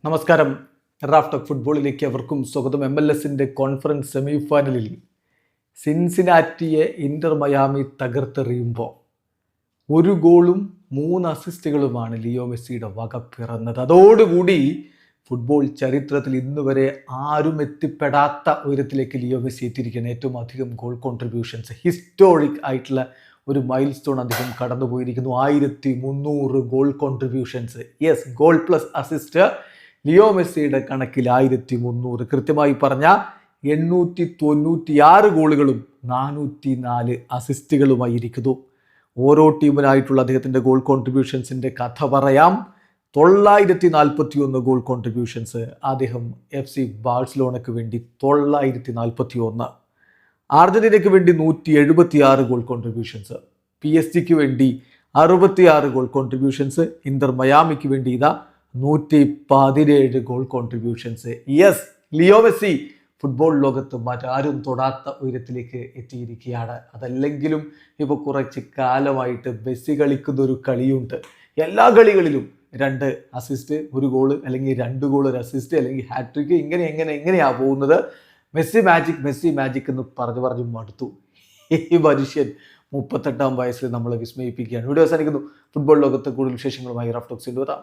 നമസ്കാരം. Raf talk ഫുട്ബോളിലേക്ക് അവർക്കും സ്വാഗതം. MLS കോൺഫറൻസ് സെമി ഫൈനലിൽ സിൻസിനാറ്റിയെ ഇന്റർ മയാമി തകർത്തെറിയുമ്പോൾ 1 ഗോളും 3 അസിസ്റ്റുകളുമാണ് ലിയോ മെസ്സിയുടെ വക പിറന്നത്. അതോടുകൂടി ഫുട്ബോൾ ചരിത്രത്തിൽ ഇന്നുവരെ ആരും എത്തിപ്പെടാത്ത ഉയരത്തിലേക്ക് ലിയോ മെസ്സി എത്തിയിരിക്കുകയാണ്. ഏറ്റവും അധികം ഗോൾ കോൺട്രിബ്യൂഷൻസ്, ഹിസ്റ്റോറിക് ആയിട്ടുള്ള ഒരു മൈൽ സ്റ്റോൺ അദ്ദേഹം കടന്നുപോയിരിക്കുന്നു. 1300 goal contributions. Yes, goal plus assist Leo മെസ്സിയുടെ കണക്കിൽ 1300. കൃത്യമായി പറഞ്ഞ 896 ഗോളുകളും 404 അസിസ്റ്റുകളുമായിരിക്കുന്നു. ഓരോ ടീമിനായിട്ടുള്ള അദ്ദേഹത്തിൻ്റെ ഗോൾ കോൺട്രിബ്യൂഷൻസിൻ്റെ കഥ പറയാം. 941 ഗോൾ കോൺട്രിബ്യൂഷൻസ് അദ്ദേഹം FC ബാഴ്സലോണയ്ക്ക് വേണ്ടി. 941. അർജന്റീനയ്ക്ക് വേണ്ടി 176 ഗോൾ കോൺട്രിബ്യൂഷൻസ്. PSG വേണ്ടി 66 ഗോൾ കോൺട്രിബ്യൂഷൻസ്. ഇന്റർ മയാമിക്ക് വേണ്ടി 117 goal contributions. Yes, Leo Messi football ലോകത്ത് മറ്റാരും തൊടാത്ത ഉയരത്തിലേക്ക് എത്തിയിരിക്കുകയാണ്. അതല്ലെങ്കിലും ഇപ്പോൾ കുറച്ച് കാലമായിട്ട് മെസ്സി കളിക്കുന്ന ഒരു കളിയുണ്ട്. എല്ലാ കളികളിലും 2 അസിസ്റ്റ്, 1 ഗോള്, അല്ലെങ്കിൽ 2 ഗോൾ 1 അസിസ്റ്റ്, അല്ലെങ്കിൽ ഹാട്രിക്ക്, എങ്ങനെയാണ് പോകുന്നത്. മെസ്സി മാജിക് എന്ന് പറഞ്ഞു മടുത്തു. ഈ മനുഷ്യൻ 38-ാം വയസ്സിൽ നമ്മളെ വിസ്മയിപ്പിക്കുകയാണ്. വീഡിയോ അവസാനിക്കുന്നു. ഫുട്ബോൾ ലോകത്ത് കൂടുതൽ വിശേഷങ്ങളുമായി റാഫ് ടോക്സിൽ വരാം.